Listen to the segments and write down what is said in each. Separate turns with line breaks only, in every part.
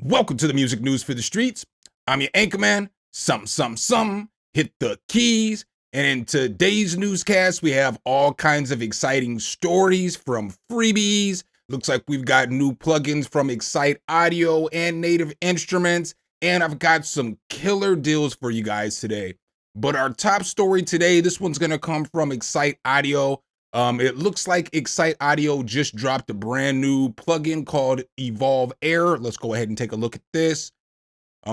Welcome to the music news for the streets. I'm your anchorman, Sum. Hit the keys. And in today's newscast, we have all kinds of exciting stories from Freebies. Looks like we've got new plugins from Excite Audio and Native Instruments. And I've got some killer deals for you guys today. But our top story today, this one's going to come from Excite Audio. It looks like Excite Audio just dropped a brand new plugin called Evolve Air. Let's go ahead and take a look at this.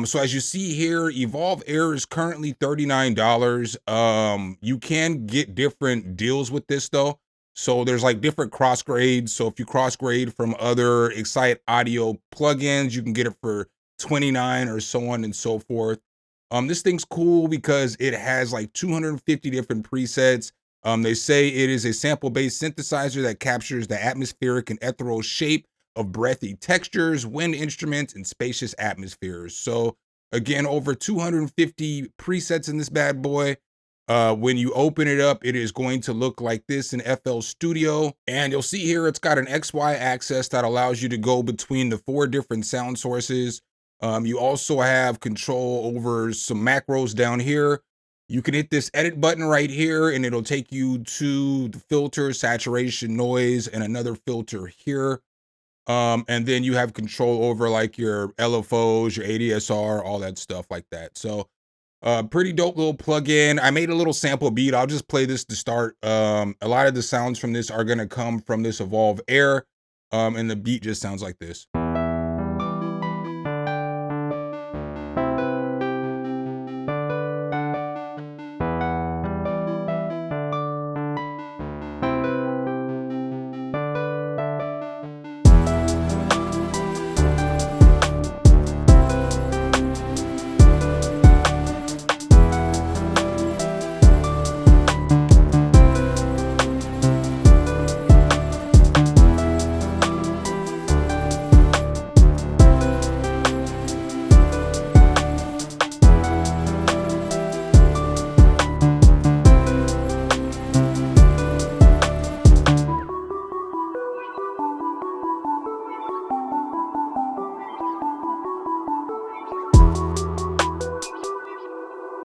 So as you see here, Evolve Air is currently $39. You can get different deals with this though. So there's like different cross grades. So if you cross grade from other Excite Audio plugins, you can get it for $29 or so on and so forth. This thing's cool because it has like 250 different presets. They say it is a sample-based synthesizer that captures the atmospheric and ethereal shape of breathy textures, wind instruments, and spacious atmospheres. So again, over 250 presets in this bad boy. When you open it up, it is going to look like this in FL Studio. And you'll see here, it's got an XY axis that allows you to go between the 4 different sound sources. You also have control over some macros down here. You can hit this edit button right here and it'll take you to the filter, saturation, noise, and another filter here. And then you have control over like your LFOs, your ADSR, all that stuff like that. So pretty dope little plugin. I made a little sample beat. I'll just play this to start. A lot of the sounds from this are going to come from this Evolve Air. And the beat just sounds like this.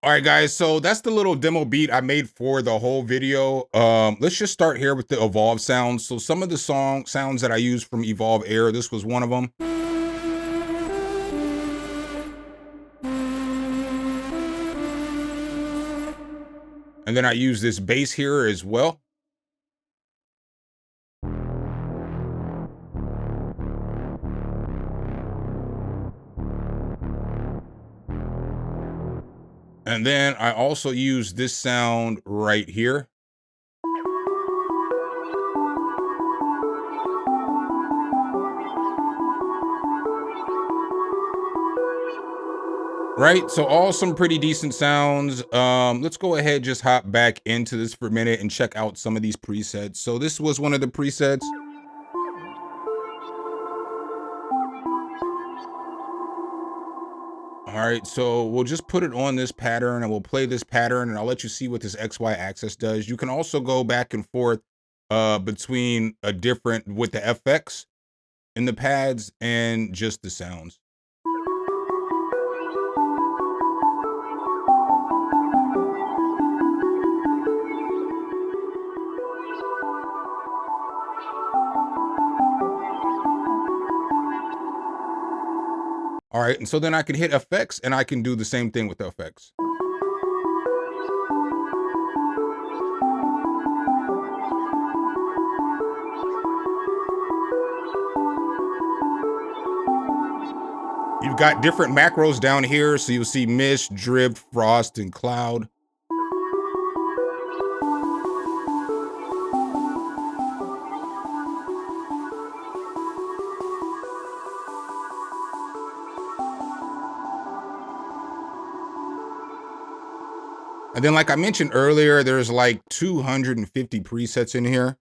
All right, guys, so that's the little demo beat I made for the whole video. Let's just start here with the Evolve sounds. So some of the sounds that I used from Evolve Air, this was one of them. And then I use this bass here as well. And then I also use this sound right here. Right, so all some pretty decent sounds. Let's go ahead, just hop back into this for a minute and check out some of these presets. So this was one of the presets. All right, so we'll just put it on this pattern and we'll play this pattern and I'll let you see what this XY axis does. You can also go back and forth between with the FX in the pads and just the sounds. All right, and so then I can hit effects and I can do the same thing with the effects. You've got different macros down here, so you'll see mist, drift, frost, and cloud. And then like I mentioned earlier, there's like 250 presets in here.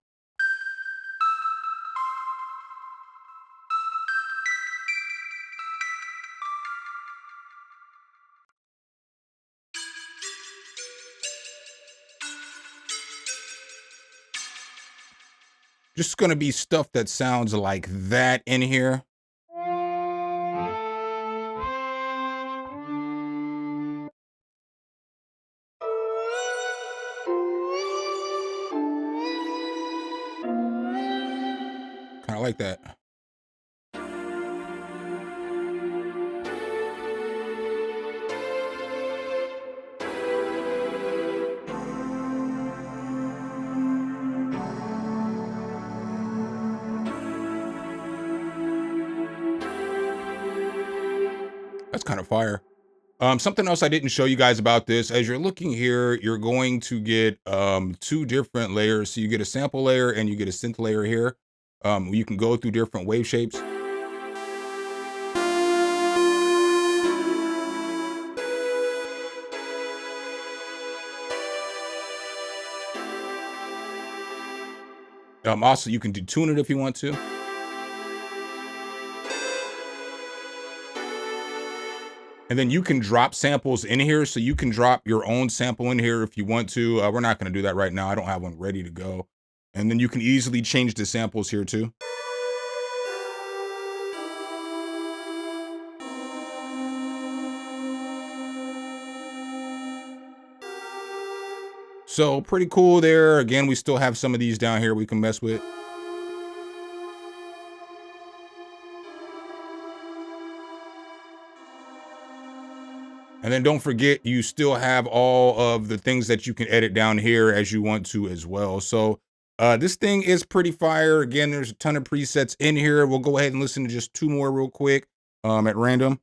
Just going to be stuff that sounds like that in here. like that. That's kind of fire. Something else I didn't show you guys about this, as you're looking here, you're going to get two different layers. So you get a sample layer and you get a synth layer here. You can go through different wave shapes. Also, you can detune it if you want to. And then you can drop samples in here. So you can drop your own sample in here if you want to. We're not going to do that right now. I don't have one ready to go. And then you can easily change the samples here too. So pretty cool there. Again, we still have some of these down here we can mess with. And then don't forget, you still have all of the things that you can edit down here as you want to as well. So this thing is pretty fire. Again, there's a ton of presets in here. We'll go ahead and listen to just two more real quick at random.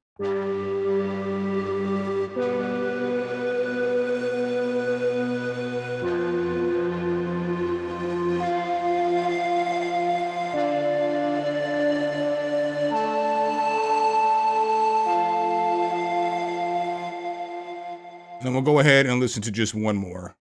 Then we'll go ahead and listen to just one more.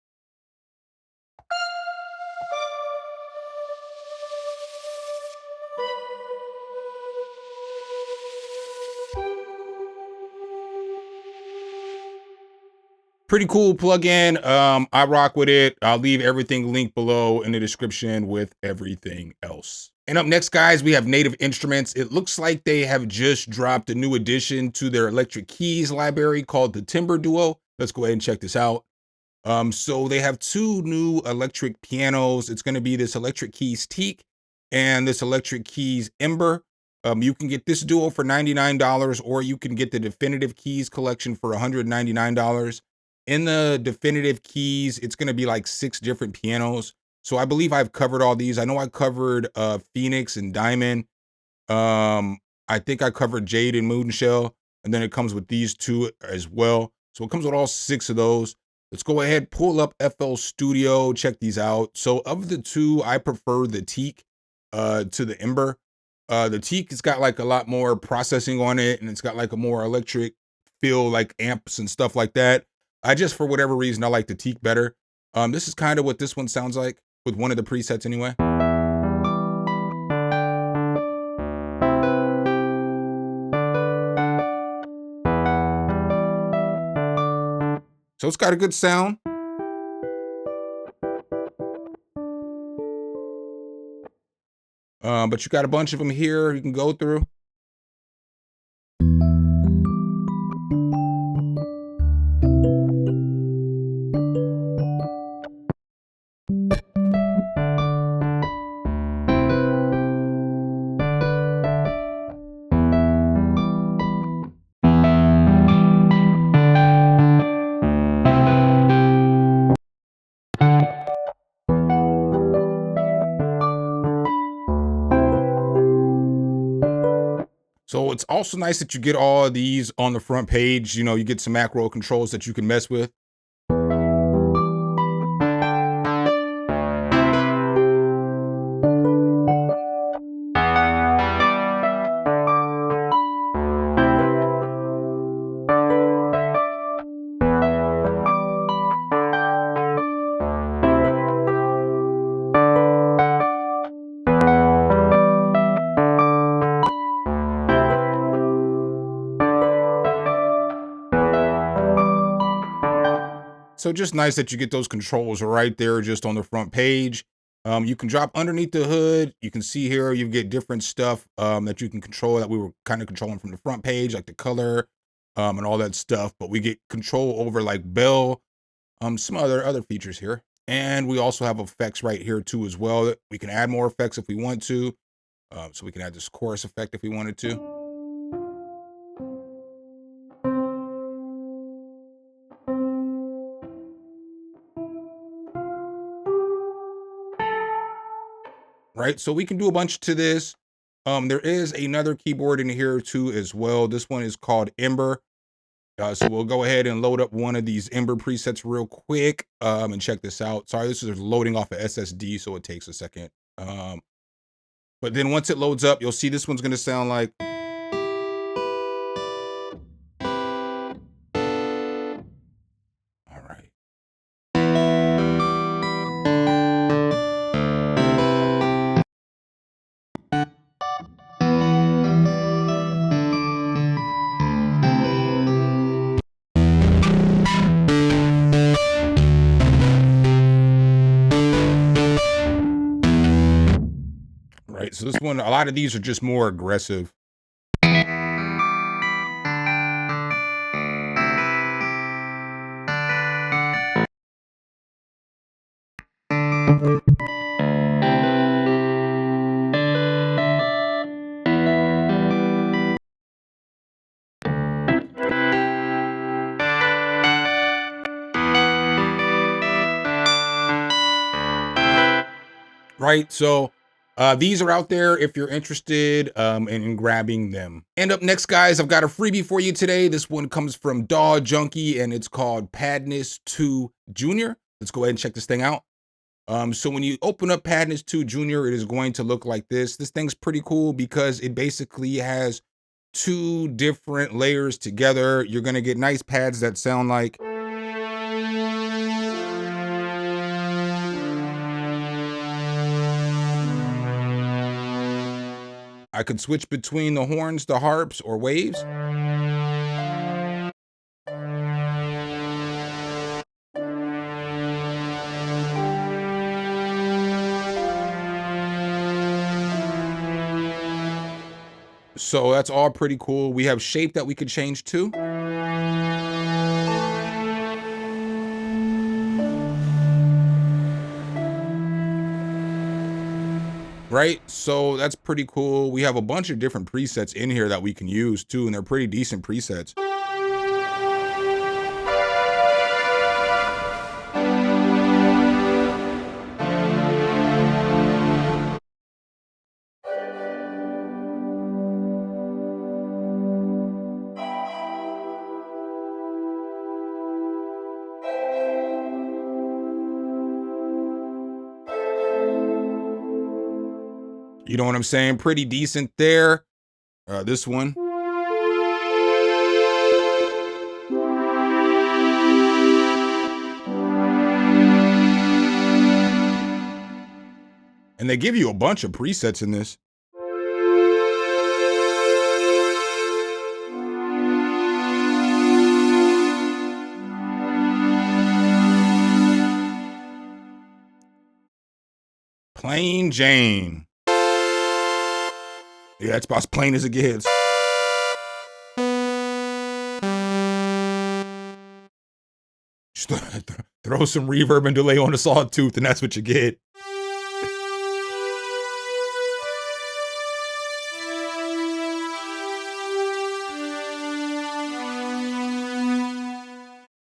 Pretty cool plugin. I rock with it. I'll leave everything linked below in the description with everything else. And up next, guys, we have Native Instruments. It looks like they have just dropped a new addition to their electric keys library called the Timber Duo. Let's go ahead and check this out. So they have two new electric pianos. It's going to be this Electric Keys Teak and this Electric Keys Ember. You can get this duo for $99, or you can get the Definitive Keys collection for $199. In the Definitive Keys, it's going to be like 6 different pianos. So I believe I've covered all these. I know I covered Phoenix and Diamond. I think I covered Jade and Moonshell. And then it comes with these two as well. So it comes with all 6 of those. Let's go ahead, pull up FL Studio, check these out. So of the two, I prefer the Teak to the Ember. The Teak has got like a lot more processing on it, and it's got like a more electric feel, like amps and stuff like that. I just, for whatever reason, I like the Teak better. This is kind of what this one sounds like with one of the presets anyway. So it's got a good sound. But you got a bunch of them here you can go through. So it's also nice that you get all of these on the front page. You know, you get some macro controls that you can mess with. So just nice that you get those controls right there just on the front page. You can drop underneath the hood. You can see here you get different stuff that you can control that we were kind of controlling from the front page, like the color and all that stuff. But we get control over like bell, some other features here. And we also have effects right here too as well. We can add more effects if we want to. So we can add this chorus effect if we wanted to. Right, so we can do a bunch to this. There is another keyboard in here too as well. This one is called Ember. So we'll go ahead and load up one of these Ember presets real quick and check this out. Sorry, this is loading off of SSD, so it takes a second. But then once it loads up, you'll see this one's gonna sound like. All right. Right, so this one, a lot of these are just more aggressive. Right, so these are out there if you're interested in grabbing them. And up next, guys, I've got a freebie for you today. This one comes from Daw Junkie, and it's called Padness 2 Junior. Let's go ahead and check this thing out. So when you open up Padness 2 Junior, it is going to look like this. This thing's pretty cool because it basically has two different layers together. You're gonna get nice pads that sound like. I could switch between the horns, the harps, or waves. So that's all pretty cool. We have shape that we could change too. Right, so that's pretty cool. We have a bunch of different presets in here that we can use too, and they're pretty decent presets. You know what I'm saying? Pretty decent there. This one. And they give you a bunch of presets in this. Plain Jane. Yeah, it's about as plain as it gets. Just throw some reverb and delay on a sawtooth, and that's what you get.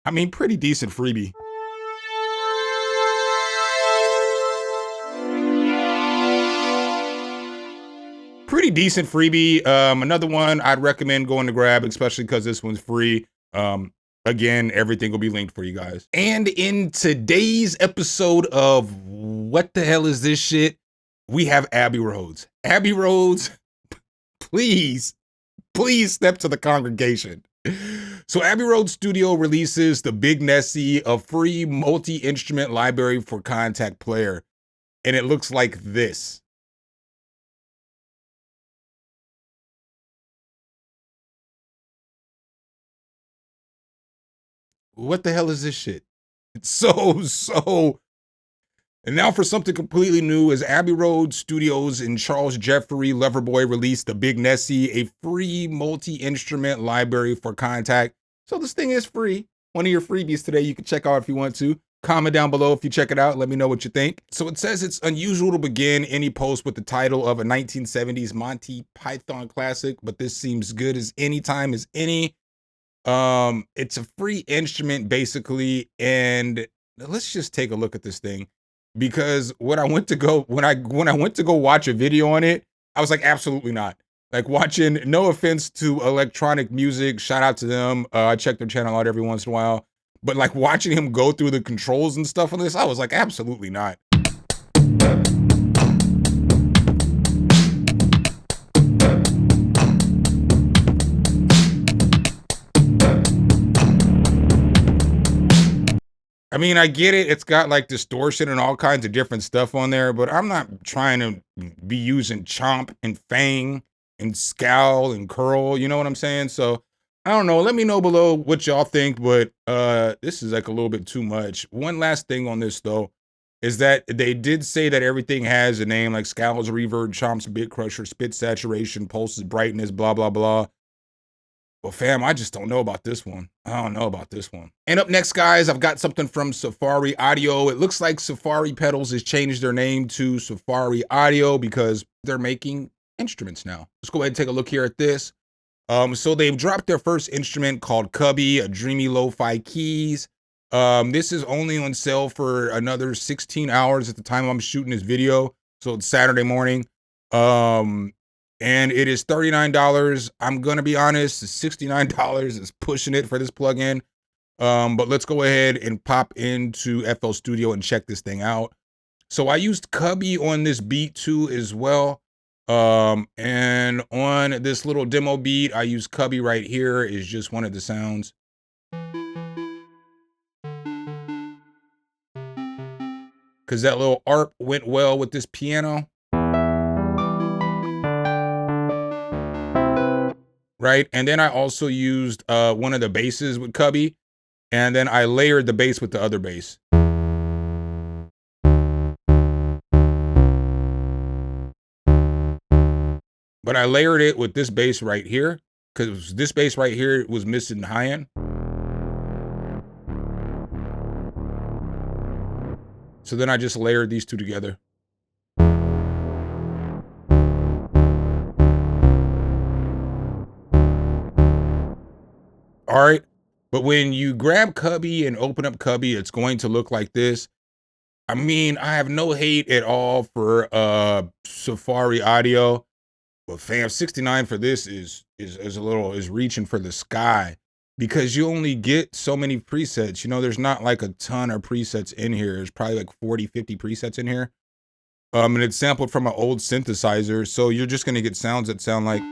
I mean, pretty decent freebie. Pretty decent freebie. Another one I'd recommend going to grab, especially because this one's free. Again, everything will be linked for you guys. And in today's episode of What the Hell Is This Shit, we have Abby Rhodes. Abby Rhodes, please step to the congregation. So Abby Rhodes Studio releases the Big Nessie, a free multi-instrument library for Kontakt Player. And it looks like this. What the hell is this shit? It's so. And now for something completely new, as Abby Rhodes Studios and Charles Jeffrey Loverboy released the Big Nessie, a free multi-instrument library for Kontakt. So this thing is free. One of your freebies today you can check out if you want to. Comment down below if you check it out. Let me know what you think. So it says it's unusual to begin any post with the title of a 1970s Monty Python classic, but this seems good as any time as any. It's a free instrument basically, and let's just take a look at this thing, because when I went to go watch a video on it, I was like, absolutely not. Like, watching, no offense to electronic music, shout out to them. I check their channel out every once in a while, but like watching him go through the controls and stuff on this, I was like, absolutely not. I mean, I get it. It's got like distortion and all kinds of different stuff on there, but I'm not trying to be using chomp and fang and scowl and curl. You know what I'm saying? So I don't know. Let me know below what y'all think, but this is like a little bit too much. One last thing on this though, is that they did say that everything has a name, like scowls, reverb, chomps, bit crusher, spit saturation, pulses, brightness, blah, blah, blah. Well, fam, I just don't know about this one. I don't know about this one. And up next, guys, I've got something from Safari Audio. It looks like Safari Pedals has changed their name to Safari Audio because they're making instruments now. Let's go ahead and take a look here at this. So they've dropped their first instrument called Cubby, a dreamy lo-fi keys. This is only on sale for another 16 hours at the time I'm shooting this video. So it's Saturday morning. And it is $39. I'm gonna be honest, $69 is pushing it for this plugin. But let's go ahead and pop into FL Studio and check this thing out. So I used Cubby on this beat too as well. And on this little demo beat, I use Cubby right here. Is just one of the sounds. Because that little ARP went well with this piano. Right, and then I also used one of the basses with Cubby, and then I layered the bass with the other bass. But I layered it with this bass right here, because this bass right here was missing high end. So then I just layered these two together. All right, but when you grab Cubby and open up Cubby, it's going to look like this. I mean, I have no hate at all for Safari Audio, but fam, 69 for this is reaching for the sky, because you only get so many presets. You know, there's not like a ton of presets in here. There's probably like 40, 50 presets in here. And it's sampled from an old synthesizer, so you're just gonna get sounds that sound like.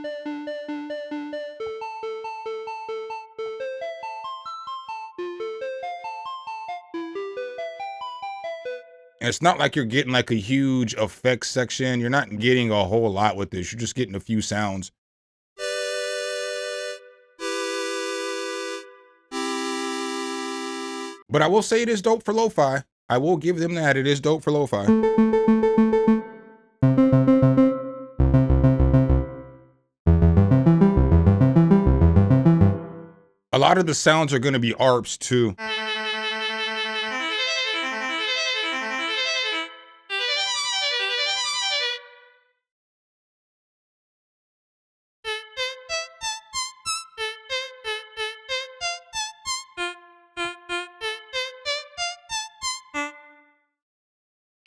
And it's not like you're getting like a huge effects section. You're not getting a whole lot with this. You're just getting a few sounds. But I will say it is dope for lo-fi. I will give them that. It is dope for lo-fi. A lot of the sounds are going to be ARPs too.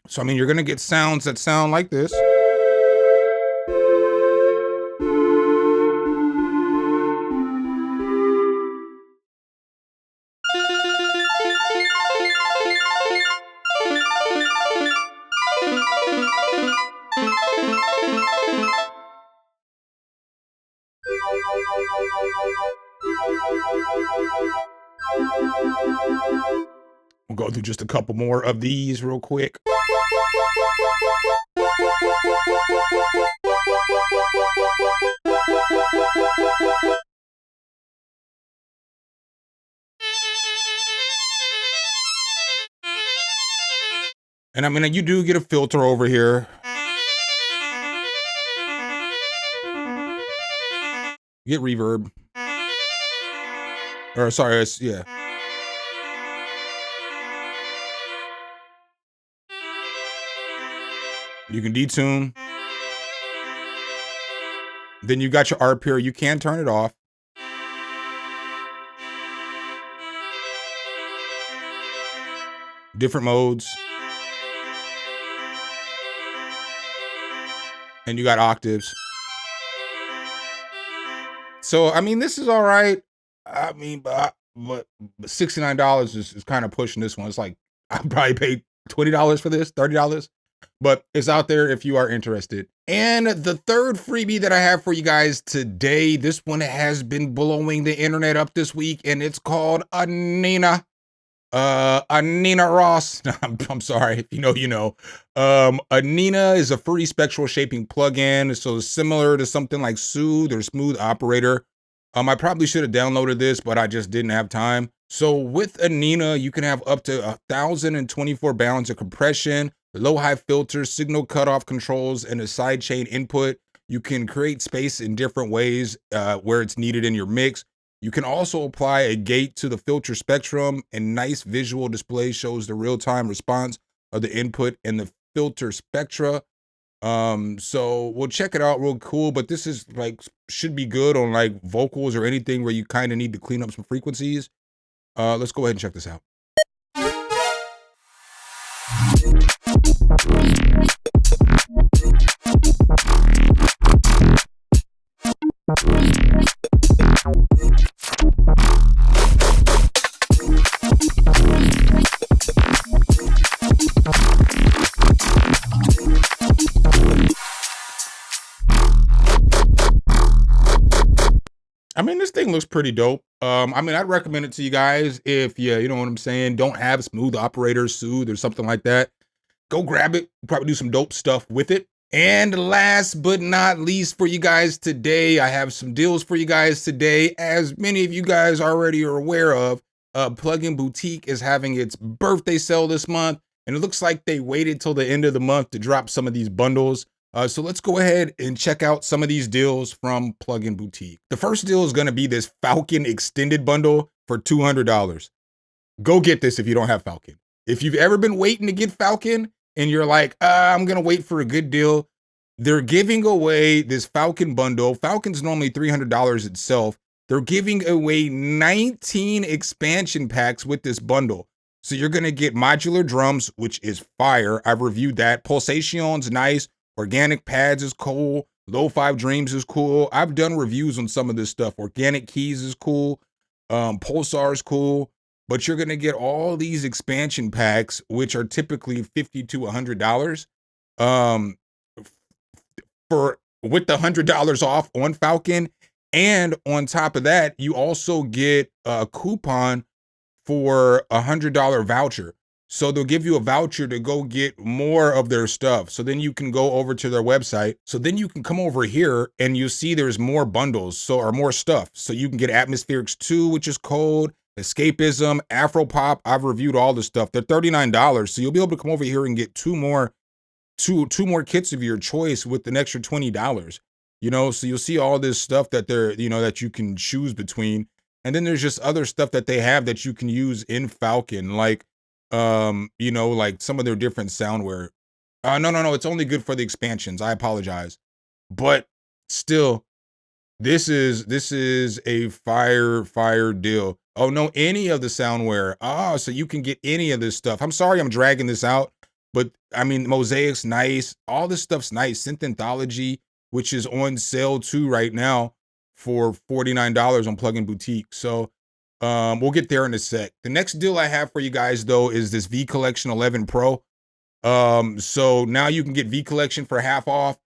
So, I mean, you're going to get sounds that sound like this. We'll go through just a couple more of these real quick. And I mean, you do get a filter over here. You get reverb. Or sorry, yeah. You can detune. Then you got your ARP here. You can turn it off. Different modes. And you got octaves. So, I mean, this is all right. I mean, but $69 is kind of pushing this one. It's like, I probably paid $20 for this, $30. But it's out there if you are interested. And the third freebie that I have for you guys today, this one has been blowing the internet up this week, and it's called Anina. Anina Ross. I'm sorry. If you know, you know. Anina is a free spectral shaping plugin. So similar to something like Soothe or Smooth Operator. I probably should have downloaded this, but I just didn't have time. So with Anina, you can have up to 1,024 balance of compression, low-high filters, signal cutoff controls, and a sidechain input. You can create space in different ways where it's needed in your mix. You can also apply a gate to the filter spectrum, and nice visual display shows the real-time response of the input and the filter spectra. So we'll check it out real cool, but this is like, should be good on like vocals or anything where you kind of need to clean up some frequencies. Let's go ahead and check this out. I mean, this thing looks pretty dope. I mean, I'd recommend it to you guys if you know what I'm saying, don't have Smooth Operator, Soothe, or something like that. Go grab it. Probably do some dope stuff with it. And last but not least for you guys today, I have some deals for you guys today. As many of you guys already are aware of, Plugin Boutique is having its birthday sale this month, and it looks like they waited till the end of the month to drop some of these bundles. So let's go ahead and check out some of these deals from Plugin Boutique. The first deal is going to be this Falcon Extended Bundle for $200. Go get this if you don't have Falcon. If you've ever been waiting to get Falcon and you're like, I'm going to wait for a good deal, they're giving away this Falcon bundle. Falcon's normally $300 itself. They're giving away 19 expansion packs with this bundle. So you're going to get modular drums, which is fire. I've reviewed that. Pulsation's nice. Organic pads is cool. Low 5 Dreams is cool. I've done reviews on some of this stuff. Organic keys is cool. Pulsar is cool. But you're going to get all these expansion packs, which are typically $50 to $100. With the $100 off on Falcon. And on top of that, you also get a coupon for a $100 voucher. So they'll give you a voucher to go get more of their stuff. So then you can go over to their website. So then you can come over here and you see there's more bundles, or more stuff. So you can get Atmospherics 2, which is cold, Escapism, Afropop. I've reviewed all the stuff. They're $39. So you'll be able to come over here and get two more kits of your choice with an extra $20. You know, so you'll see all this stuff that that you can choose between. And then there's just other stuff that they have that you can use in Falcon, like like some of their different soundware. No, it's only good for the expansions. I apologize. But still, this is a fire deal. Oh no, any of the soundware. So you can get any of this stuff. I'm sorry I'm dragging this out, but I mean, Mosaic's nice. All this stuff's nice. Synthology, which is on sale too right now for $49 on Plugin Boutique. So we'll get there in a sec. The next deal I have for you guys though is this V Collection 11 Pro. So now you can get V Collection for half off.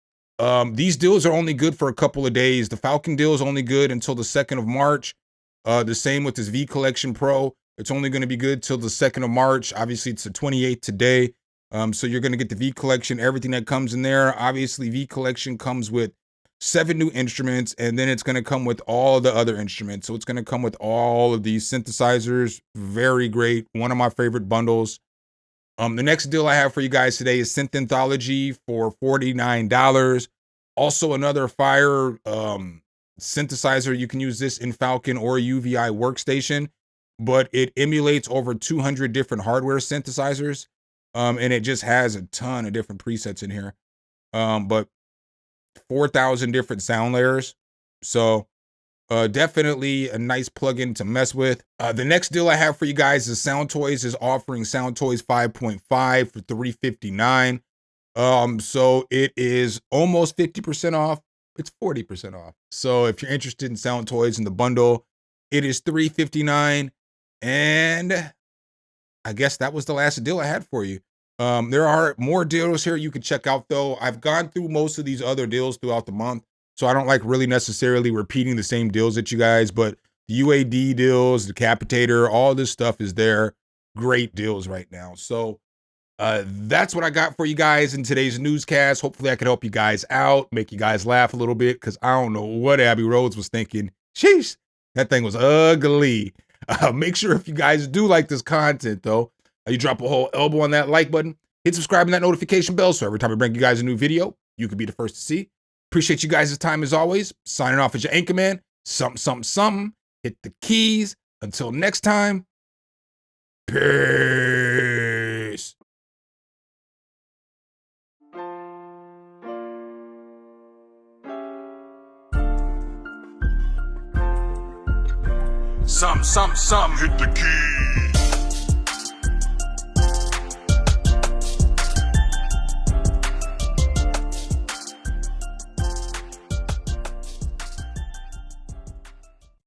These deals are only good for a couple of days. The Falcon deal is only good until the 2nd of March. The same with this V Collection Pro. It's only going to be good till the 2nd of March. Obviously, it's the 28th today. So you're going to get the V Collection, everything that comes in there. Obviously, V Collection comes with 7 new instruments, and then it's going to come with all the other instruments. So it's going to come with all of these synthesizers. Very great. One of my favorite bundles. The next deal I have for you guys today is Synthology for $49. Also another fire synthesizer. You can use this in Falcon or UVI workstation, but it emulates over 200 different hardware synthesizers. And it just has a ton of different presets in here. but 4,000 different sound layers. So definitely a nice plugin to mess with. The next deal I have for you guys is SoundToys is offering SoundToys 5.5 for $359. So it is almost 50% off. It's 40% off. So if you're interested in SoundToys in the bundle, it is $359. And I guess that was the last deal I had for you. There are more deals here you can check out though. I've gone through most of these other deals throughout the month, so I don't like really necessarily repeating the same deals at you guys, but the UAD deals, the Capitator, all this stuff is there. Great deals right now. So that's what I got for you guys in today's newscast. Hopefully I could help you guys out, make you guys laugh a little bit, because I don't know what Abby Rhodes was thinking. Sheesh, that thing was ugly. Make sure if you guys do like this content though, you drop a whole elbow on that like button, hit subscribe and that notification bell so every time I bring you guys a new video, you can be the first to see. Appreciate you guys' time as always. Signing off as your anchor man. Something. Hit the keys. Until next time, peace.
Some, hit the keys.